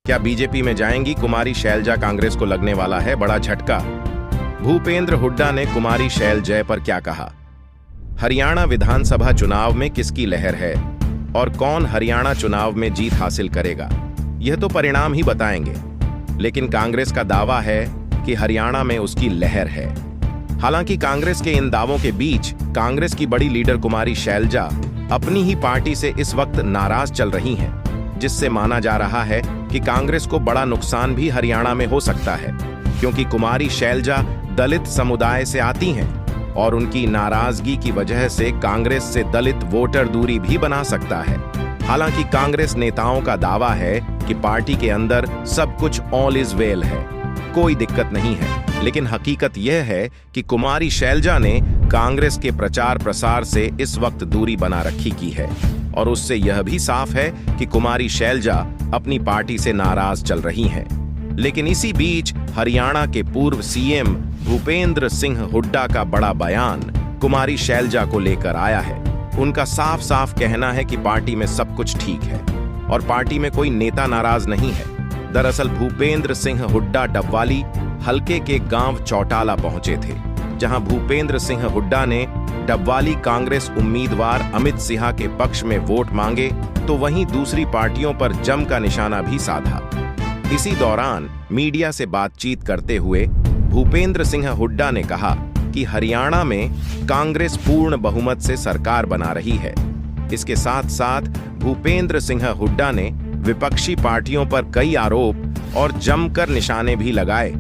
क्या बीजेपी में जाएंगी कुमारी शैलजा? कांग्रेस को लगने वाला है बड़ा झटका। भूपेंद्र हुड्डा ने कुमारी शैलजा पर क्या कहा? हरियाणा विधानसभा चुनाव में किसकी लहर है और कौन हरियाणा चुनाव में जीत हासिल करेगा, यह तो परिणाम ही बताएंगे। लेकिन कांग्रेस का दावा है कि हरियाणा में उसकी लहर है। हालांकि कांग्रेस के इन दावों के बीच कांग्रेस की बड़ी लीडर कुमारी शैलजा अपनी ही पार्टी से इस वक्त नाराज चल रही हैं, जिससे माना जा रहा है कि कांग्रेस को बड़ा नुकसान भी हरियाणा में हो सकता है, क्योंकि कुमारी शैलजा दलित समुदाय से आती हैं और उनकी नाराजगी की वजह से कांग्रेस से दलित वोटर दूरी भी बना सकता है। हालांकि कांग्रेस नेताओं का दावा है कि पार्टी के अंदर सब कुछ ऑल इज वेल है, कोई दिक्कत नहीं है। लेकिन हकीकत यह है कि कुमारी शैलजा ने कांग्रेस के प्रचार प्रसार से इस वक्त दूरी बना रखी की है और उससे यह भी साफ है कि कुमारी शैलजा अपनी पार्टी से नाराज चल रही हैं। लेकिन इसी बीच हरियाणा के पूर्व सीएम भूपेंद्र सिंह हुड्डा का बड़ा बयान कुमारी शैलजा को लेकर आया है। उनका साफ साफ कहना है कि पार्टी में सब कुछ ठीक है और पार्टी में कोई नेता नाराज नहीं है। दरअसल भूपेंद्र सिंह हुड्डा डबवाली हलके के गांव चौटाला पहुंचे थे, जहां भूपेंद्र सिंह हुड्डा ने डबवाली कांग्रेस उम्मीदवार अमित सिन्हा के पक्ष में वोट मांगे, तो वहीं दूसरी पार्टियों पर जम का निशाना भी साधा। इसी दौरान मीडिया से बातचीत करते हुए भूपेंद्र सिंह हुड्डा ने कहा कि हरियाणा में कांग्रेस पूर्ण बहुमत से सरकार बना रही है। इसके साथ साथ भूपेंद्र सिंह हुड्डा ने विपक्षी पार्टियों पर कई आरोप और जमकर निशाने भी लगाए।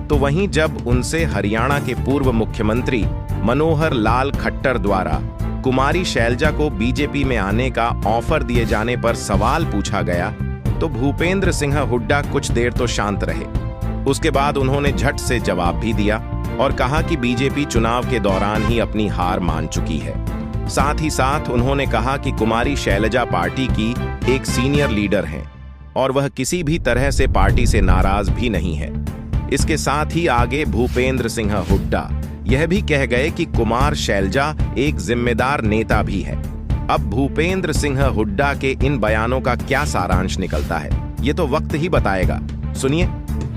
तो वहीं जब उनसे हरियाणा के पूर्व मुख्यमंत्री मनोहर लाल खट्टर द्वारा कुमारी शैलजा को बीजेपी में आने का ऑफर दिए जाने पर सवाल पूछा गया, तो भूपेंद्र सिंह हुड्डा कुछ देर तो शांत रहे। उसके बाद उन्होंने झट से जवाब भी दिया और कहा कि बीजेपी चुनाव के दौरान ही अपनी हार मान चुकी है। साथ ही साथ उन्होंने कहा कि कुमारी शैलजा पार्टी की एक सीनियर लीडर हैं और वह किसी भी तरह से पार्टी से नाराज भी नहीं है। इसके साथ ही आगे भूपेंद्र सिंह हुड्डा यह भी कह गए कि कुमार शैलजा एक जिम्मेदार नेता भी है। अब भूपेंद्र सिंह हुड्डा के इन बयानों का क्या सारांश निकलता है, ये तो वक्त ही बताएगा। सुनिए,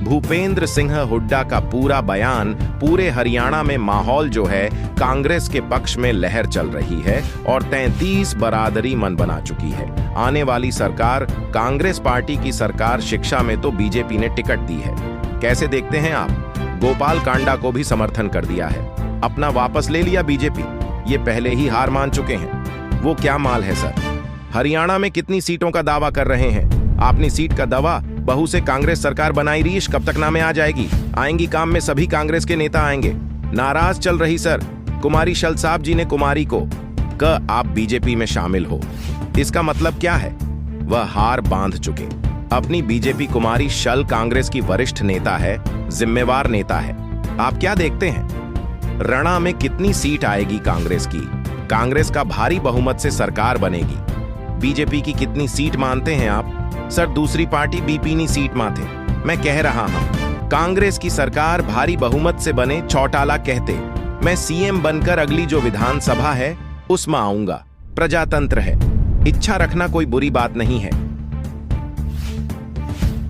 भूपेंद्र सिंह हुड्डा का पूरा बयान पूरे हरियाणा में माहौल जो है कांग्रेस के पक्ष में लहर चल रही है और 33 बरादरी मन बना चुकी है। आने वाली सरकार कांग्रेस पार्टी की सरकार, शिक्षा में तो बीजेपी ने टिकट दी है। कैसे देखते हैं आप? गोपाल कांडा को भी समर्थन कर दिया है, अपना वापस ले लिया बीजेपी। ये पहले ही हार मान चुके हैं। वो क्या माल है सर? हरियाणा में कितनी सीटों का दावा कर रहे हैं? आपने सीट का दावा बहू से कांग्रेस सरकार बनाई रीश कब तक नामे आ जाएगी? आएंगी काम में सभी कांग्रेस के नेता आएंगे। नाराज चल रही सर कुमारी शैल साहब जी ने कुमारी को आप बीजेपी में शामिल हो। इसका मतलब क्या है? वह हार बांध चुके। अपनी बीजेपी कुमारी शैल कांग्रेस की वरिष्ठ नेता है, जिम्मेवार नेता है। आप क्या देखते हैं? रणा में कितनी सीट आएगी कांग्रेस की? कांग्रेस का भारी बहुमत से सरकार बनेगी। बीजेपी की कितनी सीट मानते हैं आप? सर दूसरी पार्टी बीपीनी सीट माथे। मैं कह रहा हूं कांग्रेस की सरकार भारी बहुमत से बने। चौटाला कहते मैं सीएम बनकर अगली जो विधानसभा है उसमें आऊंगा। प्रजातंत्र है, इच्छा रखना कोई बुरी बात नहीं है।